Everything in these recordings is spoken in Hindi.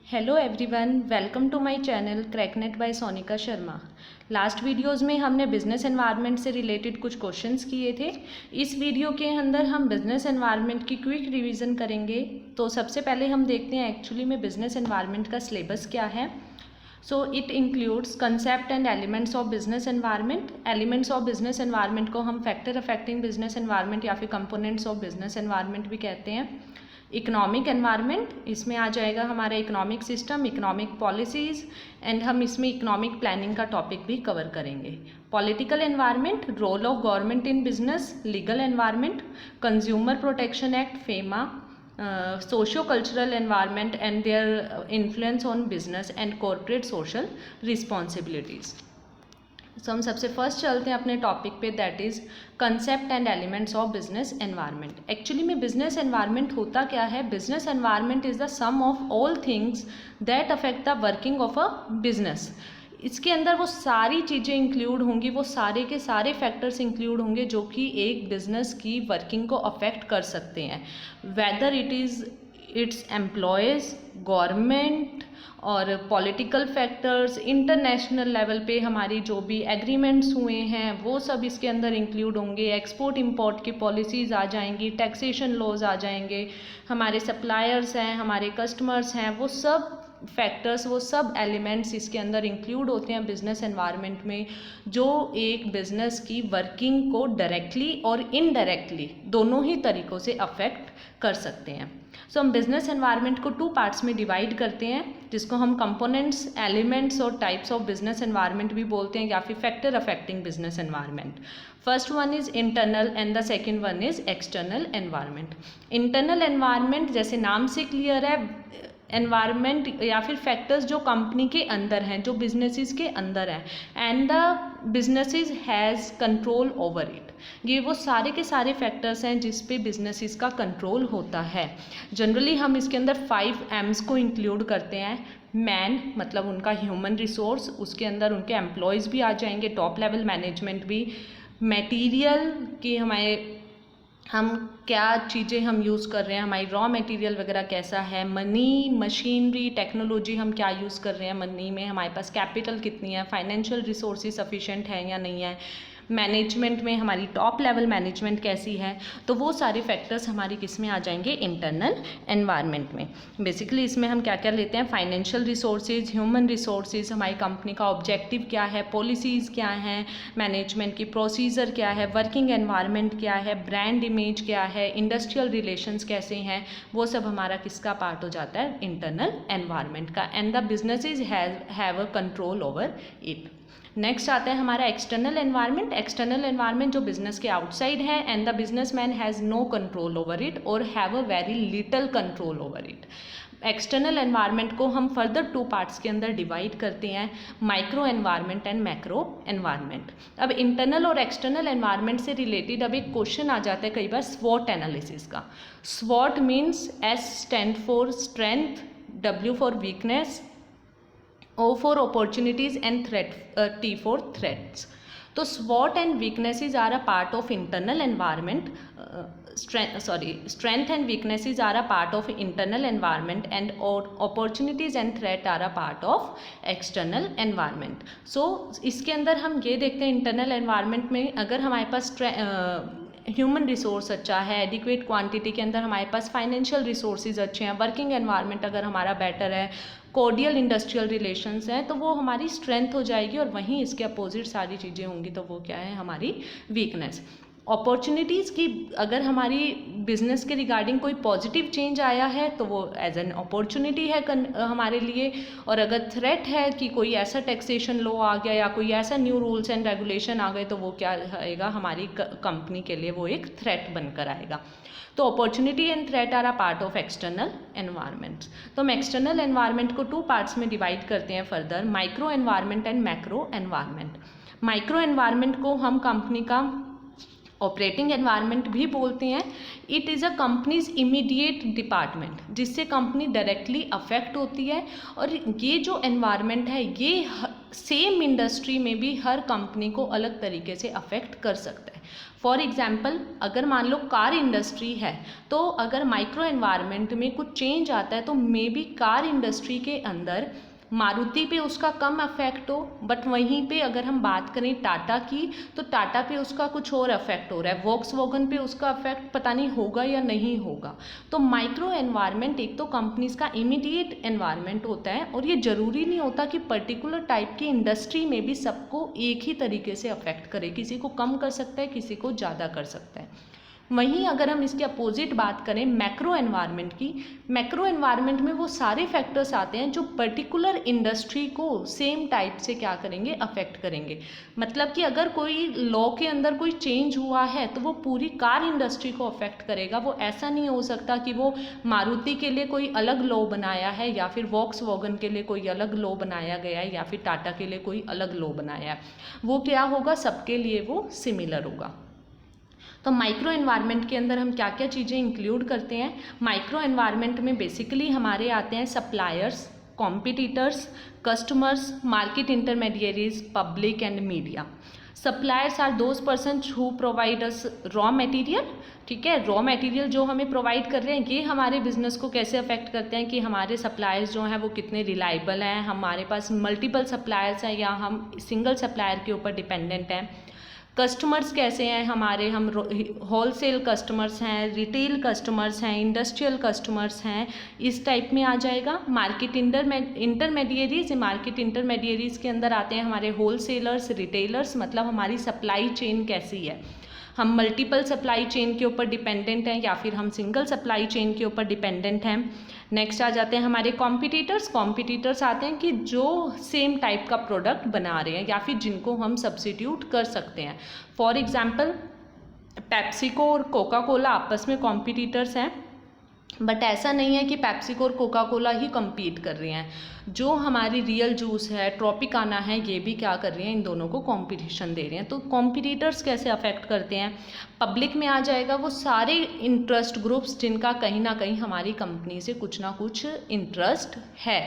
Hello everyone, welcome to my channel Cracknet by Sonika Sharma. Last videos में हमने बिजनेस एनवायरनमेंट से रिलेटेड कुछ क्वेश्चंस किए थे। इस वीडियो के अंदर हम बिजनेस एनवायरनमेंट की क्विक रिवीजन करेंगे। तो सबसे पहले हम देखते हैं एक्चुअली में बिजनेस एनवायरनमेंट का सिलेबस क्या है। So it includes concept and elements of business environment. Elements of business environment को हम फैक्टर अफेक्टिंग बिजनेस एनवायरनमेंट या फिर कंपोनेंट्स ऑफ बिजनेस एनवायरनमेंट भी कहते हैं। इकोनॉमिक एनवायरनमेंट, इसमें आ जाएगा हमारा economic system, economic policies and हम इसमें इकोनॉमिक प्लानिंग का टॉपिक भी कवर करेंगे। Political environment, role of government in business, legal environment, consumer protection act FEMA, socio cultural environment and their influence on business and corporate social responsibilities. So हम सबसे फर्स्ट चलते हैं अपने टॉपिक पे, that is concept and elements of business environment. Actually में बिजनेस एनवायरनमेंट होता क्या है? Business environment is the sum of all things that affect the working of a business. इसके अंदर वो सारी चीज़ें इंक्लूड होंगी, वो सारे के सारे फैक्टर्स इंक्लूड होंगे जो कि एक बिजनेस की वर्किंग को अफेक्ट कर सकते हैं, whether it is it's employees, government और पॉलिटिकल फैक्टर्स, इंटरनेशनल लेवल पे हमारी जो भी एग्रीमेंट्स हुए हैं वो सब इसके अंदर इंक्लूड होंगे। एक्सपोर्ट इंपोर्ट की पॉलिसीज़ आ जाएंगी, टैक्सेशन लॉज आ जाएंगे, हमारे सप्लायर्स हैं, हमारे कस्टमर्स हैं, वो सब फैक्टर्स, वो सब एलिमेंट्स इसके अंदर इंक्लूड होते हैं बिजनेस एनवायरनमेंट में, जो एक बिजनेस की वर्किंग को डायरेक्टली और इनडायरेक्टली दोनों ही तरीक़ों से अफेक्ट कर सकते हैं। सो हम बिजनेस एनवायरनमेंट को 2 पार्ट्स में डिवाइड करते हैं, जिसको हम कंपोनेंट्स, एलिमेंट्स और टाइप्स ऑफ बिजनेस एनवायरनमेंट भी बोलते हैं, या फिर factor affecting business environment. First one is internal and the second one is external environment. Internal environment जैसे नाम से क्लियर है, एनवायरनमेंट या फिर फैक्टर्स जो कंपनी के अंदर हैं, जो बिजनेसेस के अंदर हैं, and the businesses has control over it. ये वो सारे के सारे फैक्टर्स हैं जिस पे बिजनेसेस का कंट्रोल होता है। जनरली हम इसके अंदर 5 M's को इंक्लूड करते हैं। मैन मतलब उनका ह्यूमन रिसोर्स, उसके अंदर उनके एम्प्लॉयज़ भी आ जाएंगे, टॉप लेवल मैनेजमेंट भी। मटेरियल कि हम क्या चीज़ें हम यूज़ कर रहे हैं, हमारी रॉ मटेरियल वगैरह कैसा है। मनी, मशीनरी, टेक्नोलॉजी हम क्या यूज़ कर रहे हैं मनी में, हमारे पास कैपिटल कितनी है, फाइनेंशियल रिसोर्सेज सफिशिएंट है या नहीं है, मैनेजमेंट में हमारी टॉप लेवल मैनेजमेंट कैसी है। तो वो सारे फैक्टर्स हमारी किस में आ जाएंगे? इंटरनल एनवायरनमेंट में। बेसिकली इसमें हम क्या क्या लेते हैं? फाइनेंशियल रिसोर्सेज, ह्यूमन रिसोर्सेज, हमारी कंपनी का ऑब्जेक्टिव क्या है, पॉलिसीज़ क्या हैं, मैनेजमेंट की प्रोसीजर क्या है, वर्किंग एनवायरनमेंट क्या है, ब्रांड इमेज क्या है, इंडस्ट्रियल रिलेशंस कैसे हैं, वो सब हमारा किसका पार्ट हो जाता है? इंटरनल एनवायरनमेंट का। And the businesses have a control over it. Next आता है हमारा एक्सटर्नल एनवायरनमेंट। एक्सटर्नल एनवायरनमेंट जो बिजनेस के आउटसाइड है, and the businessman has no control over it और have a very little control over it. External environment को हम फर्दर 2 पार्ट्स के अंदर डिवाइड करते हैं, micro environment and macro environment. अब इंटरनल और एक्सटर्नल एनवायरनमेंट से रिलेटेड अब एक क्वेश्चन आ जाता है कई बार स्वॉट एनालिसिस का। स्वॉट means S stand for strength, W for weakness, O for opportunities and T for threats. तो SWOT and weaknesses are a part of internal environment. Strength and weaknesses are a part of internal environment, and opportunities and threat are a part of external environment. So इसके अंदर हम ये देखते हैं इंटरनल एनवायरनमेंट में अगर हमारे पास ह्यूमन रिसोर्स अच्छा है, एडिक्वेट क्वांटिटी के अंदर हमारे पास फाइनेंशियल रिसोर्सेज अच्छे हैं, वर्किंग एनवायरनमेंट अगर हमारा बेटर है, कोर्डियल इंडस्ट्रियल रिलेशंस हैं, तो वो हमारी स्ट्रेंथ हो जाएगी। और वहीं इसके अपोजिट सारी चीज़ें होंगी तो वो क्या है? हमारी वीकनेस। अपॉर्चुनिटीज़ की अगर हमारी बिजनेस के रिगार्डिंग कोई पॉजिटिव चेंज आया है तो वो एज एन अपॉर्चुनिटी है हमारे लिए। और अगर थ्रेट है कि कोई ऐसा टैक्सेशन लॉ आ गया या कोई ऐसा न्यू रूल्स एंड रेगुलेशन आ गए, तो वो क्या आएगा? हमारी कंपनी के लिए वो एक थ्रेट बनकर आएगा। तो opportunity and threat are a part of external environment. तो हम एक्सटर्नल एनवायरनमेंट को 2 पार्ट्स में डिवाइड करते हैं further, micro environment and macro environment. Micro environment को हम कंपनी का ऑपरेटिंग एनवायरनमेंट भी बोलते हैं। It is a companies immediate department, जिससे कंपनी डायरेक्टली अफेक्ट होती है। और ये जो एनवायरनमेंट है ये सेम इंडस्ट्री में भी हर कंपनी को अलग तरीके से अफेक्ट कर सकता है। फॉर एग्जाम्पल अगर मान लो कार इंडस्ट्री है, तो अगर माइक्रो एनवायरनमेंट में कुछ चेंज आता है तो मे बी कार इंडस्ट्री के अंदर मारुति पे उसका कम अफेक्ट हो, बट वहीं पे अगर हम बात करें टाटा की, तो टाटा पे उसका कुछ और अफेक्ट हो रहा है, वॉक्सवैगन पे उसका अफेक्ट पता नहीं होगा या नहीं होगा। तो माइक्रो एनवायरनमेंट एक तो कंपनीज का इमीडिएट एनवायरनमेंट होता है, और ये ज़रूरी नहीं होता कि पर्टिकुलर टाइप की इंडस्ट्री में भी सबको एक ही तरीके से अफेक्ट करे, किसी को कम कर सकता है, किसी को ज़्यादा कर सकता है। वहीं अगर हम इसके अपोजिट बात करें मैक्रो एनवायरनमेंट की, मैक्रो एनवायरनमेंट में वो सारे फैक्टर्स आते हैं जो पर्टिकुलर इंडस्ट्री को सेम टाइप से क्या करेंगे, अफेक्ट करेंगे। मतलब कि अगर कोई लॉ के अंदर कोई चेंज हुआ है तो वो पूरी कार इंडस्ट्री को अफेक्ट करेगा। वो ऐसा नहीं हो सकता कि वो मारुति के लिए कोई अलग लॉ बनाया है या फिर वॉक्सवैगन के लिए कोई अलग लॉ बनाया गया है या फिर टाटा के लिए कोई अलग लॉ बनाया है। वो क्या होगा, सबके लिए वो सिमिलर होगा। तो माइक्रो एनवायरनमेंट के अंदर हम क्या क्या चीज़ें इंक्लूड करते हैं। माइक्रो एनवायरनमेंट में बेसिकली हमारे आते हैं suppliers, competitors, customers, market intermediaries, public and media. Suppliers are those person who provide us raw material. ठीक है, रॉ मटेरियल जो हमें प्रोवाइड कर रहे हैं, ये हमारे बिजनेस को कैसे अफेक्ट करते हैं कि हमारे सप्लायर्स जो हैं वो कितने रिलायबल हैं, हमारे पास मल्टीपल सप्लायर्स हैं या हम सिंगल सप्लायर के ऊपर डिपेंडेंट हैं। कस्टमर्स कैसे हैं हमारे, हम होलसेल कस्टमर्स हैं, रिटेल कस्टमर्स हैं, इंडस्ट्रियल कस्टमर्स हैं, इस टाइप में आ जाएगा। मार्केट इंटरमीडिएरीज, मार्केट इंटरमीडिएरीज के अंदर आते हैं हमारे होलसेलर्स, रिटेलर्स, मतलब हमारी सप्लाई चेन कैसी है, हम मल्टीपल सप्लाई चेन के ऊपर डिपेंडेंट हैं या फिर हम सिंगल सप्लाई चेन के ऊपर डिपेंडेंट हैं। नेक्स्ट आ जाते हैं हमारे कॉम्पिटिटर्स। कॉम्पिटिटर्स आते हैं कि जो सेम टाइप का प्रोडक्ट बना रहे हैं या फिर जिनको हम सब्सिट्यूट कर सकते हैं। फॉर एग्जांपल पेप्सिको और कोका कोला आपस में कॉम्पिटिटर्स हैं, बट ऐसा नहीं है कि पेप्सिको और कोका कोला ही कम्पीट कर रहे हैं। जो हमारी रियल जूस है, ट्रॉपिकाना है, ये भी क्या कर रही हैं, इन दोनों को कंपटीशन दे रहे हैं। तो कॉम्पिटिटर्स कैसे अफेक्ट करते हैं। पब्लिक में आ जाएगा वो सारे इंटरेस्ट ग्रुप्स जिनका कहीं ना कहीं हमारी कंपनी से कुछ ना कुछ इंटरेस्ट है,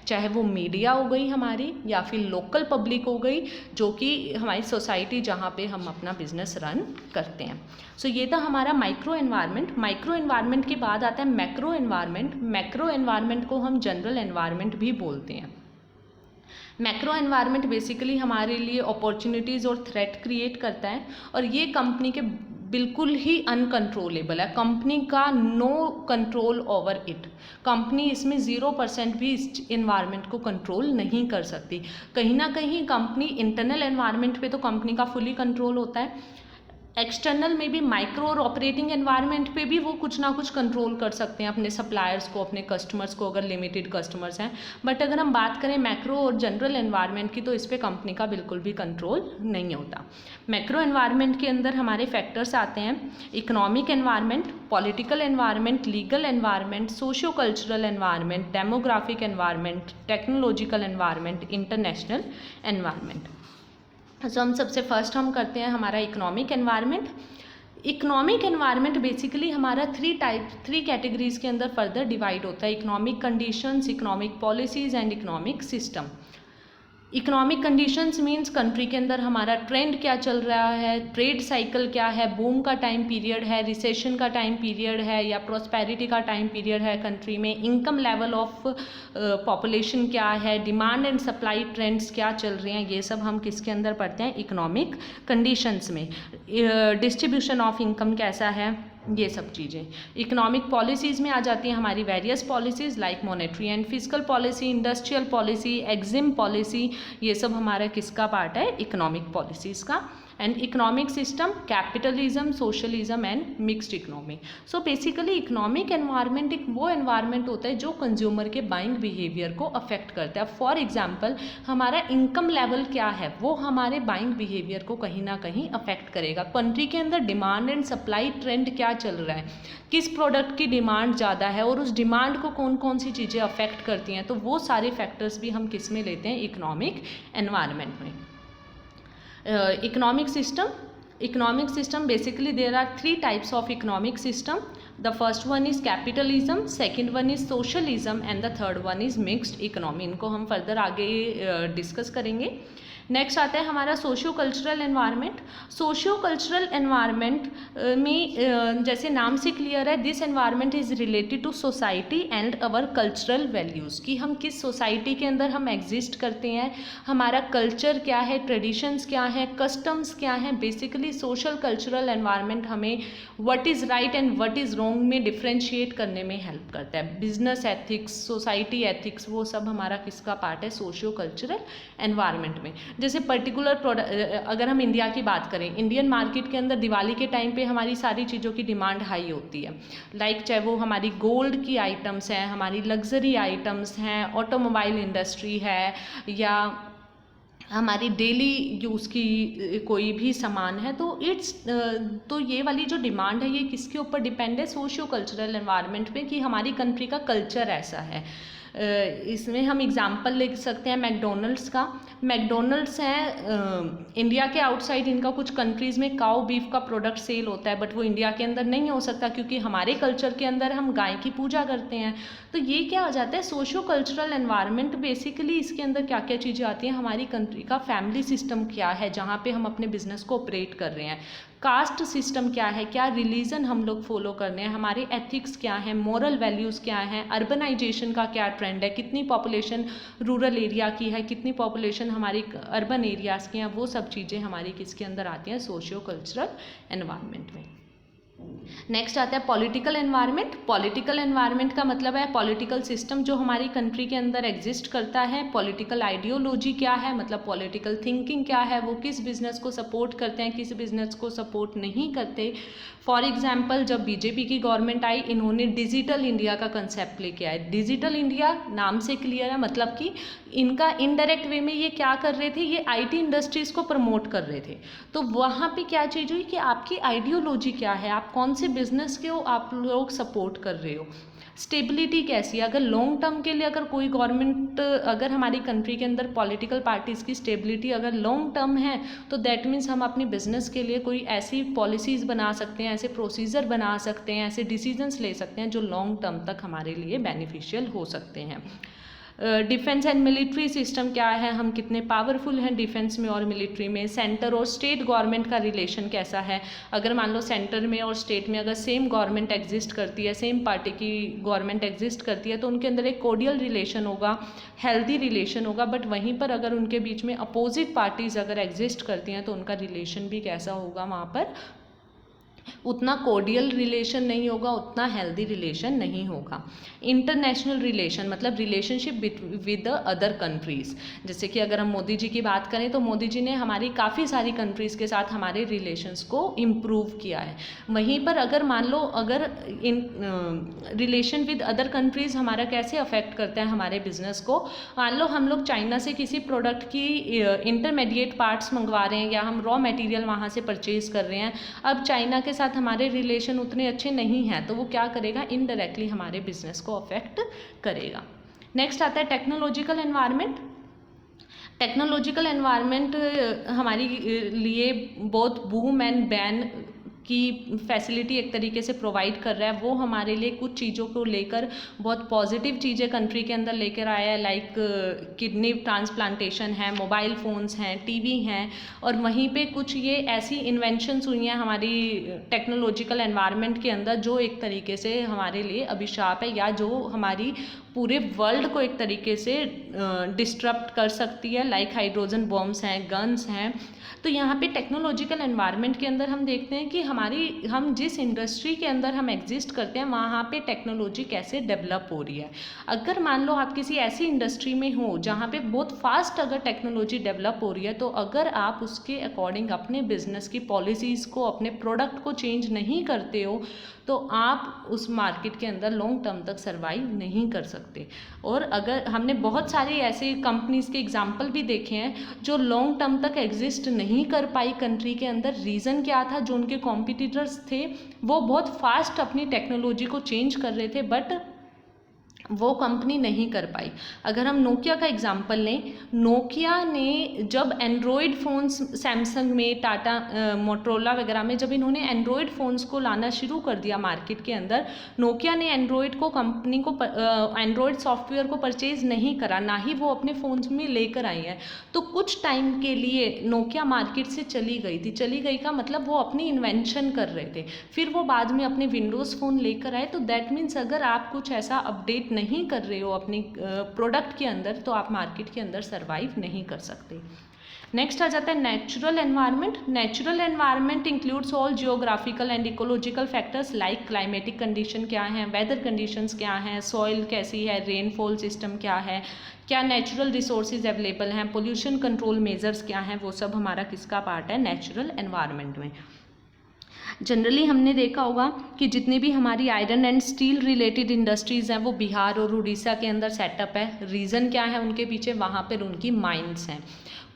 चाहे वो मीडिया हो गई हमारी या फिर लोकल पब्लिक हो गई, जो कि हमारी सोसाइटी जहाँ पे हम अपना बिजनेस रन करते हैं। सो ये था हमारा माइक्रो एनवायरनमेंट। माइक्रो एनवायरनमेंट के बाद आता है मैक्रो एनवायरनमेंट। मैक्रो एनवायरनमेंट को हम जनरल एनवायरनमेंट भी बोलते हैं। मैक्रो एनवायरनमेंट बेसिकली हमारे लिए अपॉर्चुनिटीज़ और थ्रेट क्रिएट करता है, और ये कंपनी के बिल्कुल ही अनकंट्रोलेबल है। कंपनी का no control over it. Company इसमें 0% भी इस एनवायरनमेंट को कंट्रोल नहीं कर सकती। कहीं ना कहीं कंपनी इंटरनल एनवायरनमेंट पे तो कंपनी का फुली कंट्रोल होता है, एक्सटर्नल में भी माइक्रो और ऑपरेटिंग एनवायरनमेंट पे भी वो कुछ ना कुछ कंट्रोल कर सकते हैं अपने सप्लायर्स को, अपने कस्टमर्स को, अगर लिमिटेड कस्टमर्स हैं। बट अगर हम बात करें मैक्रो और जनरल एनवायरनमेंट की, तो इस पे कंपनी का बिल्कुल भी कंट्रोल नहीं होता। मैक्रो एनवायरनमेंट के अंदर हमारे फैक्टर्स आते हैं economic environment, political environment, legal environment, socio cultural environment, demographic environment, technological environment, international environment. तो हम सबसे फर्स्ट हम करते हैं हमारा economic environment. Economic environment basically हमारा थ्री कैटेगरीज के अंदर फर्दर डिवाइड होता है। Economic conditions, economic policies and economic system. Economic conditions means country के अंदर हमारा ट्रेंड क्या चल रहा है, ट्रेड साइकिल क्या है, बूम का टाइम पीरियड है, रिसेशन का टाइम पीरियड है या प्रॉस्पेरिटी का टाइम पीरियड है कंट्री में, इनकम लेवल ऑफ पॉपुलेशन क्या है, डिमांड एंड सप्लाई ट्रेंड्स क्या चल रहे हैं, ये सब हम किसके अंदर पढ़ते हैं, इकोनॉमिक कंडीशंस में। डिस्ट्रीब्यूशन ऑफ इनकम कैसा है, ये सब चीज़ें। इकोनॉमिक पॉलिसीज़ में आ जाती हैं हमारी various policies like monetary and physical policy, industrial policy, EXIM policy, ये सब हमारा किसका पार्ट है, इकोनॉमिक पॉलिसीज़ का। And economic system, capitalism, socialism and mixed economy. So basically economic environment एक वो एनवायरनमेंट होता है जो कंज्यूमर के बाइंग बिहेवियर को अफेक्ट करता है। फॉर एग्जांपल हमारा इनकम लेवल क्या है, वो हमारे बाइंग बिहेवियर को कहीं ना कहीं अफेक्ट करेगा। कंट्री के अंदर डिमांड एंड सप्लाई ट्रेंड क्या चल रहा है, किस प्रोडक्ट की डिमांड ज़्यादा है और उस डिमांड को कौन कौन सी चीज़ें अफेक्ट करती हैं, तो वो सारे फैक्टर्स भी हम किस में लेते हैं, इकोनॉमिक एनवायरनमेंट में। Economic system basically there are three types of economic system. The first one is capitalism, second one is socialism and the third one is mixed economy. इनको हम फर्दर आगे डिस्कस करेंगे। नेक्स्ट आता है हमारा socio cultural environment. Socio cultural environment में जैसे नाम से क्लियर है, this environment is related to society and our cultural values, कि हम किस सोसाइटी के अंदर हम एग्जिस्ट करते हैं, हमारा कल्चर क्या है, ट्रेडिशंस क्या है, कस्टम्स क्या हैं। बेसिकली सोशल कल्चरल एनवायरनमेंट हमें what is right and what is wrong में डिफ्रेंशिएट करने में हेल्प करता है। बिजनेस एथिक्स, सोसाइटी एथिक्स, वो सब हमारा किसका पार्ट है, सोशियो कल्चरल एनवायरनमेंट में। जैसे पर्टिकुलर प्रोडक्ट, अगर हम इंडिया की बात करें, इंडियन मार्केट के अंदर दिवाली के टाइम पे हमारी सारी चीज़ों की डिमांड हाई होती है। लाइक चाहे वो हमारी गोल्ड की आइटम्स हैं, हमारी लग्जरी आइटम्स हैं, ऑटोमोबाइल इंडस्ट्री है, या हमारी डेली यूज़ की कोई भी सामान है, तो ये वाली जो डिमांड है ये किसके ऊपर डिपेंड है, सोशियो कल्चरल एनवायरनमेंट पे, कि हमारी कंट्री का कल्चर ऐसा है। इसमें हम एग्जांपल ले सकते हैं मैकडोनल्ड्स का। मैकडोनल्ड्स है इंडिया के आउटसाइड, इनका कुछ कंट्रीज़ में काऊ बीफ का प्रोडक्ट सेल होता है, बट वो इंडिया के अंदर नहीं हो सकता क्योंकि हमारे कल्चर के अंदर हम गाय की पूजा करते हैं। तो ये क्या हो जाता है, सोशियो कल्चरल एनवायरनमेंट। बेसिकली इसके अंदर क्या क्या चीज़ें आती हैं, हमारी कंट्री का फैमिली सिस्टम क्या है जहाँ पे हम अपने बिजनेस को ऑपरेट कर रहे हैं, कास्ट सिस्टम क्या है, क्या रिलीजन हम लोग फॉलो कर रहे हैं, हमारे एथिक्स क्या हैं, मॉरल वैल्यूज़ क्या हैं, अर्बनाइजेशन का क्या ट्रेंड है, कितनी पॉपुलेशन रूरल एरिया की है, कितनी पॉपुलेशन हमारी अर्बन एरियाज़ की हैं, वो सब चीज़ें हमारी किसके अंदर आती हैं, सोशियो कल्चरल एनवायरनमेंट में। नेक्स्ट आता है पॉलिटिकल एनवायरनमेंट। पॉलिटिकल एनवायरनमेंट का मतलब है पॉलिटिकल सिस्टम जो हमारी कंट्री के अंदर एग्जिस्ट करता है। पॉलिटिकल आइडियोलॉजी क्या है, मतलब पॉलिटिकल थिंकिंग क्या है, वो किस बिजनेस को सपोर्ट करते हैं, किस बिजनेस को सपोर्ट नहीं करते। फॉर एग्जाम्पल जब बीजेपी की गवर्नमेंट आई, इन्होंने डिजिटल इंडिया का कंसेप्ट लेके आए। डिजिटल इंडिया नाम से क्लियर है, मतलब कि इनका इनडायरेक्ट वे में ये क्या कर रहे थे, ये आईटी इंडस्ट्रीज़ को प्रमोट कर रहे थे। तो वहाँ पे क्या चीज़ हुई कि आपकी आइडियोलॉजी क्या है, आप कौन से बिजनेस के हो आप लोग सपोर्ट कर रहे हो, स्टेबिलिटी कैसी है। अगर लॉन्ग टर्म के लिए अगर कोई गवर्नमेंट, अगर हमारी कंट्री के अंदर पॉलिटिकल पार्टीज़ की स्टेबिलिटी अगर लॉन्ग टर्म है, तो दैट मीन्स हम अपनी बिजनेस के लिए कोई ऐसी पॉलिसीज़ बना सकते हैं, ऐसे प्रोसीजर बना सकते हैं, ऐसे डिसीजंस ले सकते हैं जो लॉन्ग टर्म तक हमारे लिए बेनिफिशियल हो सकते हैं। डिफेंस एंड मिलिट्री सिस्टम क्या है, हम कितने पावरफुल हैं डिफेंस में और मिलिट्री में। सेंटर और स्टेट गवर्नमेंट का रिलेशन कैसा है, अगर मान लो सेंटर में और स्टेट में अगर सेम गवर्नमेंट एग्जिस्ट करती है, सेम पार्टी की गवर्नमेंट एग्जिस्ट करती है, तो उनके अंदर एक कोर्डियल रिलेशन होगा, हेल्दी रिलेशन होगा। बट वहीं पर अगर उनके बीच में अपोजिट पार्टीज़ अगर एग्जिस्ट करती हैं तो उनका रिलेशन भी कैसा होगा, वहाँ पर उतना कोर्डियल रिलेशन नहीं होगा, उतना हेल्दी रिलेशन नहीं होगा। इंटरनेशनल रिलेशन मतलब relationship with the other countries. जैसे कि अगर हम मोदी जी की बात करें तो मोदी जी ने हमारी काफ़ी सारी कंट्रीज़ के साथ हमारे रिलेशंस को इम्प्रूव किया है। वहीं पर अगर मान लो अगर रिलेशन विद अदर कंट्रीज़ हमारा कैसे अफेक्ट करता है हमारे बिजनेस को, मान लो हम लोग चाइना से किसी प्रोडक्ट की इंटरमीडिएट पार्ट्स मंगवा रहे हैं या हम रॉ मटेरियल वहाँ से परचेज कर रहे हैं, अब चाइना के साथ हमारे रिलेशन उतने अच्छे नहीं हैं, तो वो क्या करेगा, इनडायरेक्टली हमारे बिजनेस को अफेक्ट करेगा। नेक्स्ट आता है टेक्नोलॉजिकल एनवायरनमेंट। टेक्नोलॉजिकल एनवायरनमेंट हमारी लिए बहुत बूम एंड बैन की फैसिलिटी एक तरीके से प्रोवाइड कर रहा है। वो हमारे लिए कुछ चीज़ों को लेकर बहुत पॉजिटिव चीज़ें कंट्री के अंदर लेकर आया है, लाइक किडनी ट्रांसप्लांटेशन है, मोबाइल फ़ोन्स हैं, टीवी हैं, और वहीं पे कुछ ये ऐसी इन्वेंशंस हुई हैं हमारी टेक्नोलॉजिकल एनवायरनमेंट के अंदर जो एक तरीके से हमारे लिए अभिशाप है, या जो हमारी पूरे वर्ल्ड को एक तरीके से डिस्टरप्ट कर सकती है, लाइक हाइड्रोजन बॉम्ब्स हैं, गन्स हैं। तो यहाँ पे टेक्नोलॉजिकल एनवायरनमेंट के अंदर हम देखते हैं कि हम जिस इंडस्ट्री के अंदर हम एग्जिस्ट करते हैं वहाँ पे टेक्नोलॉजी कैसे डेवलप हो रही है। अगर मान लो आप किसी ऐसी इंडस्ट्री में हो जहाँ पे बहुत फास्ट अगर टेक्नोलॉजी डेवलप हो रही है, तो अगर आप उसके अकॉर्डिंग अपने बिजनेस की पॉलिसीज़ को, अपने प्रोडक्ट को चेंज नहीं करते हो, तो आप उस मार्केट के अंदर लॉन्ग टर्म तक सर्वाइव नहीं कर सकते। और अगर हमने बहुत सारे ऐसे कंपनीज़ के एग्जाम्पल भी देखे हैं जो लॉन्ग टर्म तक एग्जिस्ट नहीं कर पाई कंट्री के अंदर। रीज़न क्या था, जो उनके कॉम्पिटिटर्स थे वो बहुत फास्ट अपनी टेक्नोलॉजी को चेंज कर रहे थे, बट वो कंपनी नहीं कर पाई। अगर हम नोकिया का एग्जांपल लें, नोकिया ने जब एंड्रॉयड फ़ोन्स सैमसंग में, टाटा, मोटरोला वगैरह में जब इन्होंने एंड्रॉयड फ़ोन्स को लाना शुरू कर दिया मार्केट के अंदर, नोकिया ने एंड्रॉयड को कंपनी को एंड्रॉयड सॉफ्टवेयर को परचेज़ नहीं करा, ना ही वो अपने फ़ोन्स में लेकर आई है। तो कुछ टाइम के लिए नोकिया मार्केट से चली गई थी। चली गई का मतलब वो अपनी इन्वेंशन कर रहे थे, फिर वो बाद में अपने विंडोज़ फ़ोन लेकर आए। तो दैट मीन्स अगर आप कुछ ऐसा अपडेट नहीं कर रहे हो अपनी प्रोडक्ट के अंदर, तो आप मार्केट के अंदर सर्वाइव नहीं कर सकते। नेक्स्ट आ जाता है natural environment. Natural environment includes all geographical and ecological factors like climatic condition क्या है, वेदर कंडीशंस क्या हैं, सॉइल कैसी है, रेनफॉल सिस्टम क्या है, क्या नेचुरल रिसोर्सेज अवेलेबल हैं, पोल्यूशन कंट्रोल मेजर्स क्या हैं, वो सब हमारा किसका पार्ट है, नेचुरल एनवायरनमेंट में। जनरली हमने देखा होगा कि जितनी भी हमारी iron and steel related industries हैं वो बिहार और उड़ीसा के अंदर सेटअप है। रीज़न क्या है उनके पीछे, वहाँ पर उनकी माइंस हैं।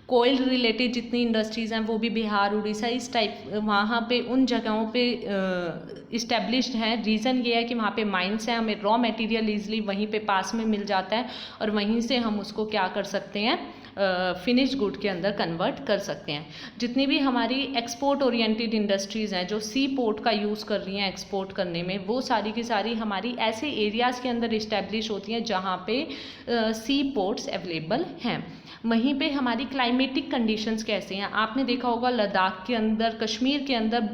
कोयल रिलेटेड जितनी इंडस्ट्रीज़ हैं वो भी बिहार, उड़ीसा, इस टाइप वहाँ पे उन जगहों पे इस्टेब्लिश्ड है। रीज़न ये है कि वहाँ पे माइंस हैं, हमें रॉ मटेरियल ईजिली वहीं पे पास में मिल जाता है और वहीं से हम उसको क्या कर सकते हैं, फिनिश गुड के अंदर कन्वर्ट कर सकते हैं। जितनी भी हमारी एक्सपोर्ट ओरिएंटेड इंडस्ट्रीज़ हैं जो सी पोर्ट का यूज़ कर रही हैं एक्सपोर्ट करने में, वो सारी की सारी हमारी ऐसे एरियाज़ के अंदर इस्टेब्लिश होती हैं जहाँ पे सी पोर्ट्स अवेलेबल हैं। वहीं पे हमारी क्लाइमेटिक कंडीशंस कैसे हैं, आपने देखा होगा लद्दाख के अंदर, कश्मीर के अंदर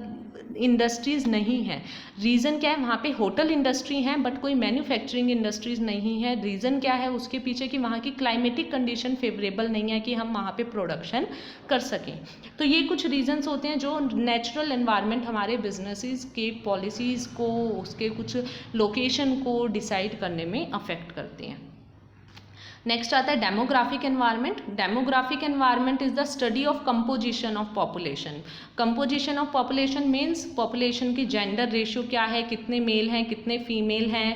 इंडस्ट्रीज़ नहीं है। रीज़न क्या है, वहाँ पे होटल इंडस्ट्री हैं बट कोई मैन्युफैक्चरिंग इंडस्ट्रीज़ नहीं है। रीज़न क्या है उसके पीछे कि वहाँ की क्लाइमेटिक कंडीशन फेवरेबल नहीं है कि हम वहाँ पे प्रोडक्शन कर सकें। तो ये कुछ रीजंस होते हैं जो नेचुरल एनवायरनमेंट हमारे बिजनेसेस के पॉलिसीज़ को, उसके कुछ लोकेशन को डिसाइड करने में अफेक्ट करते हैं। नेक्स्ट आता है demographic environment. Demographic environment is the study of composition of population. Composition of population means population की जेंडर रेशियो क्या है, कितने मेल हैं, कितने फीमेल हैं,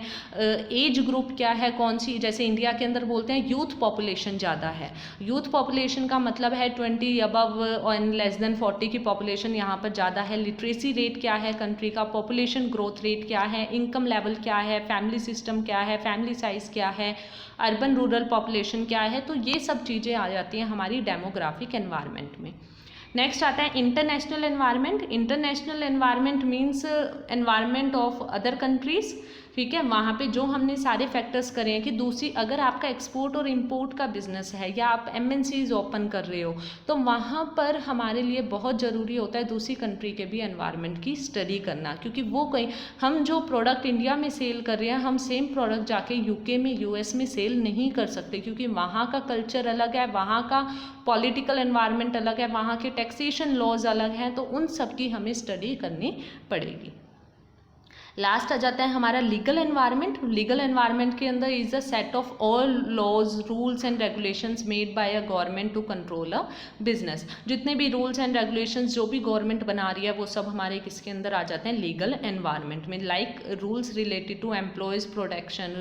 एज ग्रुप क्या है, कौन सी, जैसे इंडिया के अंदर बोलते हैं यूथ पॉपुलेशन ज़्यादा है। यूथ पॉपुलेशन का मतलब है 20 अबव और लेस देन 40 की पॉपुलेशन यहाँ पर ज़्यादा है। लिटरेसी रेट क्या है कंट्री का, पॉपुलेशन ग्रोथ रेट क्या है, इनकम लेवल क्या है, फैमिली सिस्टम क्या है, फैमिली साइज क्या है, अर्बन रूरल पॉपुलेशन क्या है। तो ये सब चीज़ें आ जाती हैं हमारी डेमोग्राफिक एनवायरनमेंट में। नेक्स्ट आता है international environment. International environment means environment of other countries, ठीक है। वहाँ पे जो हमने सारे फैक्टर्स करे हैं कि दूसरी, अगर आपका एक्सपोर्ट और इंपोर्ट का बिजनेस है या आप MNCs ओपन कर रहे हो, तो वहाँ पर हमारे लिए बहुत ज़रूरी होता है दूसरी कंट्री के भी एनवायरनमेंट की स्टडी करना, क्योंकि वो कहीं, हम जो प्रोडक्ट इंडिया में सेल कर रहे हैं, हम सेम प्रोडक्ट जाके UK में, US में सेल नहीं कर सकते, क्योंकि वहाँ का कल्चर अलग है, वहाँ का पॉलिटिकल एनवायरनमेंट अलग है, वहाँ के टैक्सेशन लॉज अलग हैं, तो उन सब की हमें स्टडी करनी पड़ेगी। लास्ट आ जाता है हमारा लीगल एनवायरनमेंट। लीगल एनवायरनमेंट के अंदर is a set of all laws, rules and regulations made by a government to control a business. जितने भी रूल्स एंड रेगुलेशंस जो भी गवर्नमेंट बना रही है वो सब हमारे किसके अंदर आ जाते हैं, लीगल एनवायरनमेंट में। Like rules related to employees protection,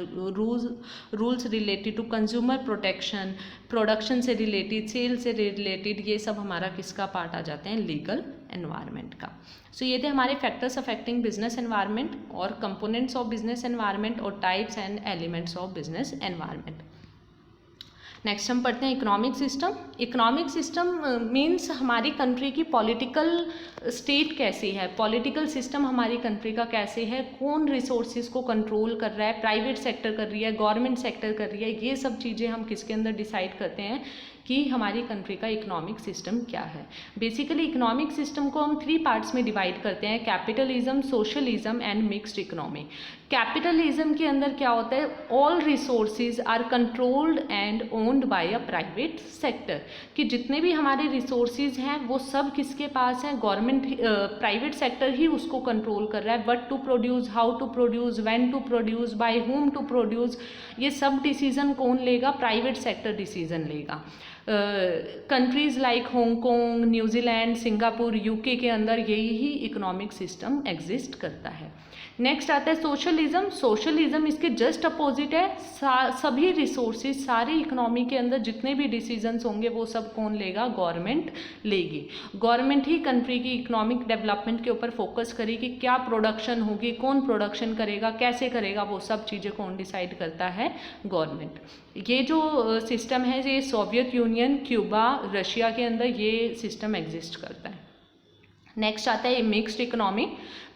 rules related to consumer protection, production से रिलेटेड, सेल से रिलेटेड, ये सब हमारा किसका पार्ट आ जाते हैं, लीगल एनवायरनमेंट का। सो ये थे हमारे फैक्टर्स अफेक्टिंग बिजनेस एनवायरनमेंट और कंपोनेंट्स ऑफ बिजनेस एनवायरनमेंट और types and elements of business environment. Next हम पढ़ते हैं economic system. Economic system means हमारी कंट्री की पॉलिटिकल स्टेट कैसी है, पॉलिटिकल सिस्टम हमारी कंट्री का कैसे है, कौन रिसोर्सेज को कंट्रोल कर रहा है, प्राइवेट सेक्टर कर रही है, गवर्नमेंट सेक्टर कर रही है, ये सब चीज़ें हम किसके अंदर डिसाइड करते हैं कि हमारी कंट्री का इकोनॉमिक सिस्टम क्या है। बेसिकली इकोनॉमिक सिस्टम को हम 3 पार्ट्स में डिवाइड करते हैं, capitalism, socialism and mixed economy. Capitalism के अंदर क्या होता है, all resources are controlled and owned by a private sector, कि जितने भी हमारे रिसोर्सेज हैं वो सब किसके पास हैं, गवर्नमेंट, प्राइवेट सेक्टर ही उसको कंट्रोल कर रहा है। What to produce, how to produce, when to produce, by whom to produce, ये सब डिसीजन कौन लेगा, प्राइवेट सेक्टर डिसीजन लेगा। Countries like Hong Kong, New Zealand, Singapore, UK के अंदर यही ही इकोनॉमिक सिस्टम एग्जिस्ट करता है। नेक्स्ट आता है सोशलिज्म। सोशलिज्म इसके जस्ट अपोजिट है। सभी रिसोर्सेज, सारी इकोनॉमी के अंदर जितने भी डिसीजंस होंगे वो सब कौन लेगा? गवर्नमेंट लेगी। गवर्नमेंट ही कंट्री की इकोनॉमिक डेवलपमेंट के ऊपर फोकस करेगी। क्या प्रोडक्शन होगी, कौन प्रोडक्शन करेगा, कैसे करेगा, वो सब चीज़ें कौन डिसाइड करता है? गवर्नमेंट। ये जो सिस्टम है ये सोवियत यूनियन, क्यूबा, रशिया के अंदर ये सिस्टम एग्जिस्ट करता है। नेक्स्ट आता है मिक्स्ड इकोनॉमी।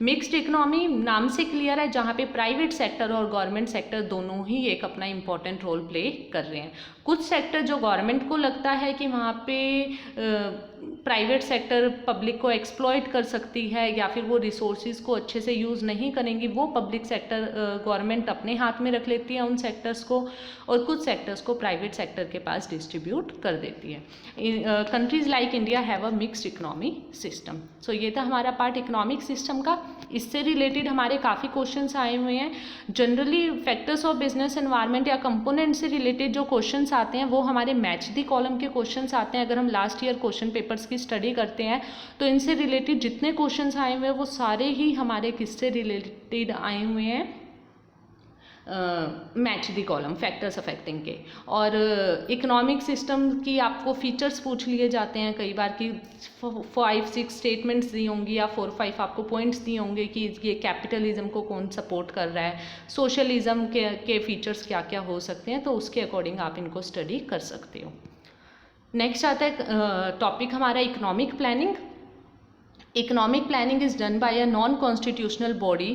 मिक्स्ड इकोनॉमी नाम से क्लियर है, जहाँ पे प्राइवेट सेक्टर और गवर्नमेंट सेक्टर दोनों ही एक अपना इम्पॉर्टेंट रोल प्ले कर रहे हैं। कुछ सेक्टर जो गवर्नमेंट को लगता है कि वहाँ पे प्राइवेट सेक्टर पब्लिक को एक्सप्लॉइट कर सकती है या फिर वो रिसोर्सेज को अच्छे से यूज़ नहीं करेंगी, वो पब्लिक सेक्टर गवर्नमेंट अपने हाथ में रख लेती है उन सेक्टर्स को, और कुछ सेक्टर्स को प्राइवेट सेक्टर के पास डिस्ट्रीब्यूट कर देती है। Countries like India have a mixed economy system. So ये था हमारा पार्ट इकोनॉमिक सिस्टम का। इससे रिलेटेड हमारे काफ़ी क्वेश्चंस आए हुए हैं। Generally factors of business environment या कंपोनेंट से रिलेटेड जो क्वेश्चंस आते हैं वो हमारे मैच दी कॉलम के क्वेश्चंस आते हैं। अगर हम लास्ट ईयर क्वेश्चन पेपर्स की स्टडी करते हैं तो इनसे रिलेटेड जितने क्वेश्चंस आए हुए हैं वो सारे ही हमारे किससे रिलेटेड आए हुए हैं? Match the column, factors affecting के। और इकोनॉमिक सिस्टम की आपको फीचर्स पूछ लिए जाते हैं कई बार कि 5-6 स्टेटमेंट्स दी होंगी या 4-5 आपको पॉइंट्स दिए होंगे कि ये कैपिटलिज्म को कौन सपोर्ट कर रहा है, सोशलिज्म के फीचर्स क्या क्या हो सकते हैं, तो उसके अकॉर्डिंग आप इनको स्टडी कर सकते हो। नेक्स्ट आता है टॉपिक हमारा economic planning. Economic planning is done by a non-constitutional body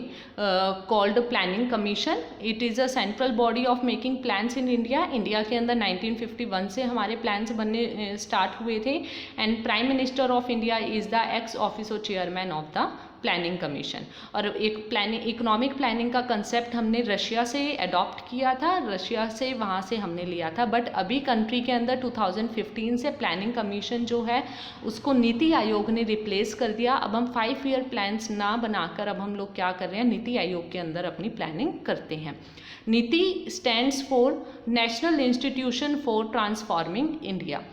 called Planning Commission. It is a central body of making plans in India. India के अंदर 1951 से हमारे प्लान्स बनने स्टार्ट हुए थे and prime minister of India is the x officio chairman of the planning commission. और एक इकोनॉमिक प्लानिंग का कंसेप्ट हमने रशिया से अडॉप्ट किया था, रशिया से वहाँ से हमने लिया था, बट अभी कंट्री के अंदर 2015 से प्लानिंग कमीशन जो है उसको नीति आयोग ने रिप्लेस कर दिया। अब हम 5 ईयर प्लान्स ना बनाकर अब हम लोग क्या कर रहे हैं? नीति आयोग के अंदर अपनी प्लानिंग करते हैं। नीति stands for national institution for transforming India,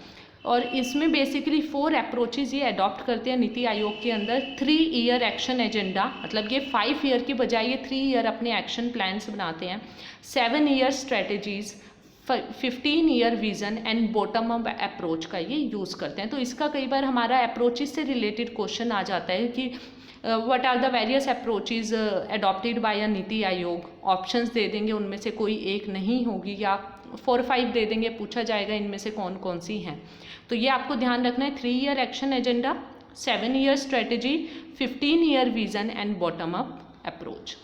और इसमें बेसिकली 4 अप्रोचेज ये अडॉप्ट करते हैं नीति आयोग के अंदर। 3 ईयर एक्शन एजेंडा, मतलब ये 5 ईयर की बजाय ये 3 ईयर अपने एक्शन प्लान्स बनाते हैं। 7 year strategies, 15 year vision and bottom up approach का ये यूज़ करते हैं। तो इसका कई बार हमारा अप्रोचेज से रिलेटेड क्वेश्चन आ जाता है कि what are the various approaches adopted by a NITI Aayog. Options दे देंगे, उनमें से कोई एक नहीं होगी, या 4-5 दे देंगे, पूछा जाएगा इनमें से कौन कौन सी हैं। तो ये आपको ध्यान रखना है। 3 year action agenda, 7 year strategy, 15 year vision and bottom up approach.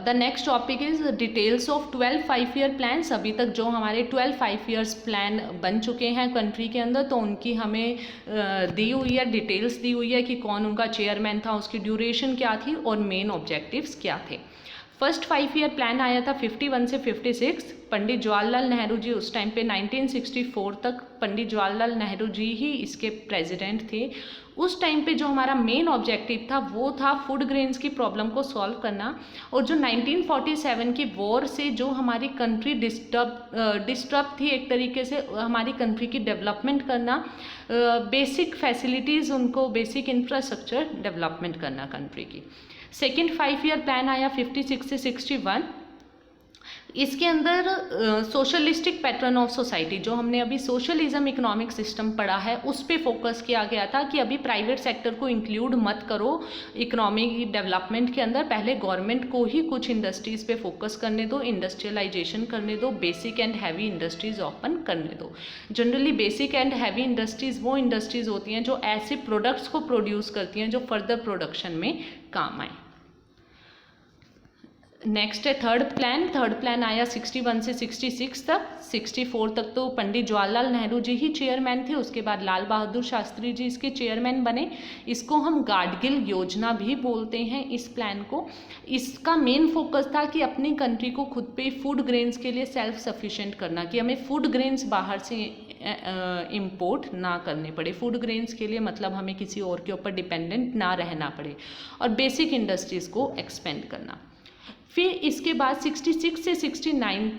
The next topic is details of 12 5 year plans. अभी तक जो हमारे 12 5 ईयर्स प्लान बन चुके हैं कंट्री के अंदर, तो उनकी हमें दी हुई है, डिटेल्स दी हुई है कि कौन उनका चेयरमैन था, उसकी ड्यूरेशन क्या थी और मेन ऑब्जेक्टिव्स क्या थे। फर्स्ट 5 ईयर प्लान आया था 51 से 56। पंडित जवाहरलाल नेहरू जी उस टाइम पे 1964 तक पंडित जवाहरलाल नेहरू जी ही इसके प्रेसिडेंट थे। उस टाइम पे जो हमारा मेन ऑब्जेक्टिव था वो था फूड ग्रेन्स की प्रॉब्लम को सॉल्व करना, और जो 1947 की वॉर से जो हमारी कंट्री डिस्टर्ब थी एक तरीके से, हमारी कंट्री की डेवलपमेंट करना, बेसिक फैसिलिटीज़ उनको, बेसिक इंफ्रास्ट्रक्चर डेवलपमेंट करना कंट्री की। सेकेंड 5 ईयर प्लान आया 56 से 61। इसके अंदर सोशलिस्टिक पैटर्न ऑफ सोसाइटी, जो हमने अभी सोशलिज्म इकोनॉमिक सिस्टम पढ़ा है, उस पर फोकस किया गया था कि अभी प्राइवेट सेक्टर को इंक्लूड मत करो इकोनॉमिक डेवलपमेंट के अंदर, पहले गवर्नमेंट को ही कुछ इंडस्ट्रीज़ पे फोकस करने दो, इंडस्ट्रियलाइजेशन करने दो, basic and heavy industries open करने दो। Generally basic and heavy industries वो इंडस्ट्रीज़ होती हैं जो ऐसे प्रोडक्ट्स को प्रोड्यूस करती हैं जो फर्दर प्रोडक्शन में काम आए। नेक्स्ट है थर्ड प्लान आया 61 से 66 तक। 64 तक तो पंडित जवाहरलाल नेहरू जी ही चेयरमैन थे, उसके बाद लाल बहादुर शास्त्री जी इसके चेयरमैन बने। इसको हम गाडगिल योजना भी बोलते हैं इस प्लान को। इसका मेन फोकस था कि अपनी कंट्री को खुद पे फूड ग्रेन्स के लिए सेल्फ सफिशिएंट करना, कि हमें फूड ग्रेन्स बाहर से इम्पोर्ट ना करने पड़े। फूड ग्रेन्स के लिए मतलब हमें किसी और के ऊपर डिपेंडेंट ना रहना पड़े, और बेसिक इंडस्ट्रीज़ को एक्सपेंड करना। फिर इसके बाद 66 से 69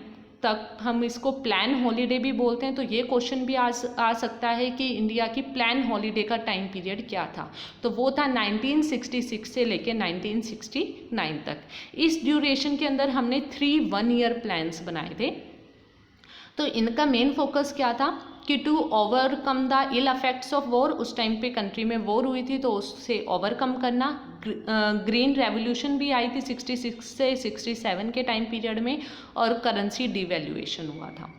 तक हम इसको प्लान हॉलीडे भी बोलते हैं। तो ये क्वेश्चन भी आ सकता है कि इंडिया की प्लान हॉलीडे का टाइम पीरियड क्या था, तो वो था 1966 से लेके 1969 तक। इस ड्यूरेशन के अंदर हमने 3 1-ईयर प्लान्स बनाए थे। तो इनका मेन फोकस क्या था कि to overcome the ill effects of war, उस टाइम पे कंट्री में वॉर हुई थी तो उससे ओवरकम करना। ग्रीन रेवोल्यूशन भी आई थी 66 से 67 के टाइम पीरियड में, और करेंसी डिवैल्यूएशन हुआ था।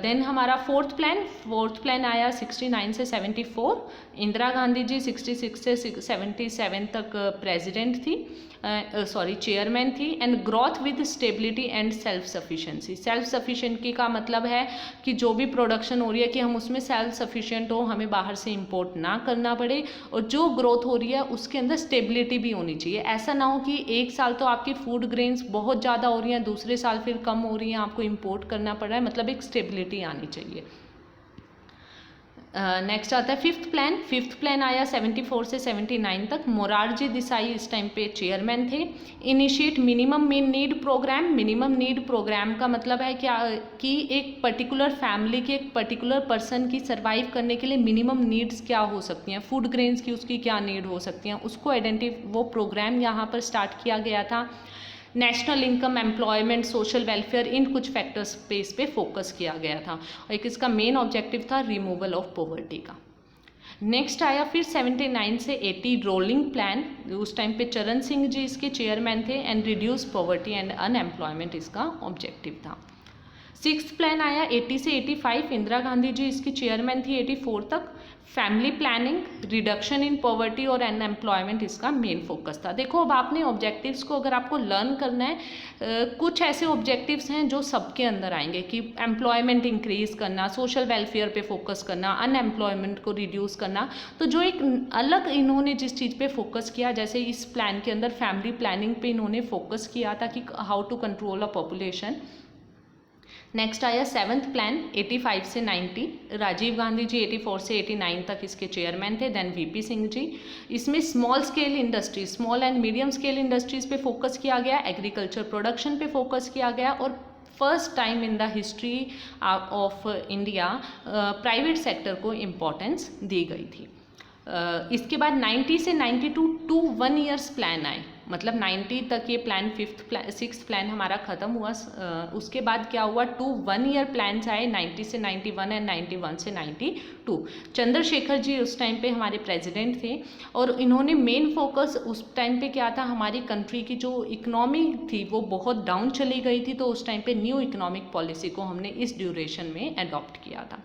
देन हमारा फोर्थ प्लान आया 69 से 74। इंदिरा गांधी जी 66 से 77 तक प्रेसिडेंट थी, चेयरमैन थी। And growth with stability and self sufficiency. Self sufficiency का मतलब है कि जो भी प्रोडक्शन हो रही है कि हम उसमें सेल्फ सफिशिएंट हो, हमें बाहर से इंपोर्ट ना करना पड़े, और जो ग्रोथ हो रही है उसके अंदर स्टेबिलिटी भी होनी चाहिए। ऐसा ना हो कि एक साल तो आपकी फूड ग्रेन्स बहुत ज़्यादा हो रही हैं, दूसरे साल फिर कम हो रही हैं, आपको इंपोर्ट करना पड़ रहा है, मतलब एक स्टेबिलिटी आनी चाहिए। नेक्स्ट आता है फिफ्थ प्लान आया 74 से 79 तक। मोरारजी देसाई इस टाइम पे चेयरमैन थे। Initiate minimum need programme. Minimum need programme का मतलब है क्या कि एक पर्टिकुलर फैमिली के, एक पर्टिकुलर पर्सन की सर्वाइव करने के लिए मिनिमम नीड्स क्या हो सकती हैं, फूड ग्रेन्स की उसकी क्या नीड हो सकती हैं, उसको वो प्रोग्राम यहाँ पर स्टार्ट किया गया था। National income, employment, social welfare, इन कुछ फैक्टर्स पे इस पे फोकस किया गया था, और एक इसका मेन ऑब्जेक्टिव था रिमूवल ऑफ पॉवर्टी का। नेक्स्ट आया फिर 79 से 80 रोलिंग प्लान। उस टाइम पे चरण सिंह जी इसके चेयरमैन थे। And reduce poverty and unemployment इसका ऑब्जेक्टिव था। सिक्स्थ प्लान आया 80 से 85। इंदिरा गांधी जी इसकी चेयरमैन थी 84 तक। Family planning, reduction in poverty और अनएम्प्लॉयमेंट इसका मेन फोकस था। देखो अब आपने ऑब्जेक्टिव्स को अगर आपको लर्न करना है, कुछ ऐसे ऑब्जेक्टिव्स हैं जो सबके अंदर आएंगे कि एम्प्लॉयमेंट इंक्रीज करना, सोशल वेलफेयर पे फोकस करना, अनएम्प्लॉयमेंट को रिड्यूस करना। तो जो एक अलग इन्होंने जिस चीज़ पे फोकस किया, जैसे इस प्लान के अंदर फैमिली प्लानिंग पे इन्होंने फोकस किया था कि how to control a population. Next आया सेवन्थ प्लान 85 से 90। राजीव गांधी जी 84 से 89 तक इसके चेयरमैन थे। Then VP Singh ji. इसमें small scale industries, small and medium scale industries पे फोकस किया गया, एग्रीकल्चर प्रोडक्शन पे फोकस किया गया, और first time in the history of India private sector को इम्पोर्टेंस दी गई थी। इसके बाद 90 से 92 2 1 ईयर्स प्लान आए, मतलब 90 तक ये प्लान सिक्स्थ प्लान हमारा ख़त्म हुआ। उसके बाद क्या हुआ, 2 1 ईयर प्लान्स आए 90 से 91 एंड 91 से 92। चंद्रशेखर जी उस टाइम पे हमारे प्रेसिडेंट थे, और इन्होंने मेन फोकस उस टाइम पे क्या था, हमारी कंट्री की जो इकोनॉमी थी वो बहुत डाउन चली गई थी, तो उस टाइम पे न्यू इकोनॉमिक पॉलिसी को हमने इस ड्यूरेशन में अडॉप्ट किया था।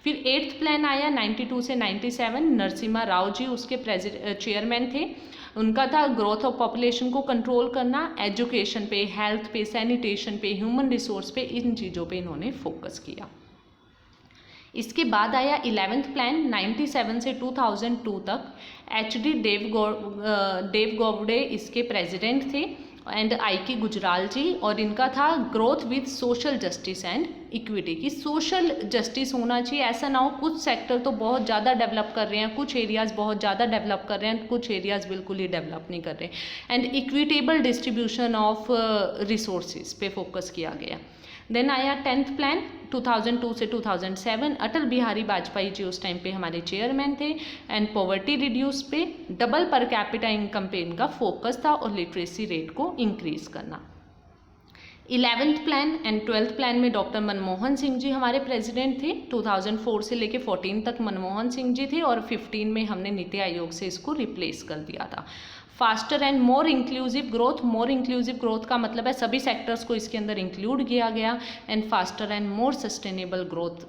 फिर 8th प्लान आया 92 से 97। नरसिम्हा राव जी उसके चेयरमैन थे। उनका था ग्रोथ ऑफ पॉपुलेशन को कंट्रोल करना, एजुकेशन पे, हेल्थ पे, सैनिटेशन पे, ह्यूमन रिसोर्स पे, इन चीज़ों पे इन्होंने फोकस किया। इसके बाद आया 11th प्लान 97 से 2002 तक। HD देवगौड़े इसके प्रेसिडेंट थे, एंड आई.के. गुजराल जी, और इनका था growth with social justice and equity, की सोशल जस्टिस होना चाहिए। ऐसा ना हो कुछ सेक्टर तो बहुत ज़्यादा डेवलप कर रहे हैं, कुछ एरियाज़ बहुत ज़्यादा डेवलप कर रहे हैं, कुछ एरियाज़ बिल्कुल ही डेवलप नहीं कर रहे, and equitable distribution of resources पे फोकस किया गया। देन आया 10th प्लान 2002 से 2007। अटल बिहारी वाजपेयी जी उस टाइम पे हमारे चेयरमैन थे, एंड पॉवर्टी रिड्यूस पे, डबल पर कैपिटा इनकम पे इनका फोकस था, और लिटरेसी रेट को इंक्रीज करना। 11th plan and 12th plan में डॉक्टर मनमोहन सिंह जी हमारे प्रेसिडेंट थे। 2004 से लेके 14 तक मनमोहन सिंह जी थे, और 15 में हमने नीति आयोग से इसको रिप्लेस कर दिया था। Faster and more inclusive growth का मतलब है सभी सेक्टर्स को इसके अंदर इंक्लूड किया गया, and faster and more sustainable growth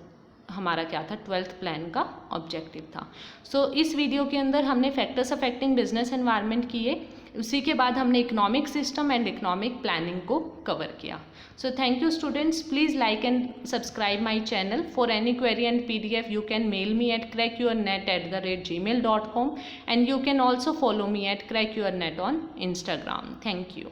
हमारा क्या था, 12th प्लान का ऑब्जेक्टिव था। सो इस वीडियो के अंदर हमने फैक्टर्स अफेक्टिंग बिजनेस एनवायरनमेंट किए, उसी के बाद हमने economic system and economic planning को कवर किया। So thank you students, please like and subscribe my channel. For any query and PDF you can mail me at crackyournet@gmail.com, and you can also follow me at crackyournet on Instagram. Thank you.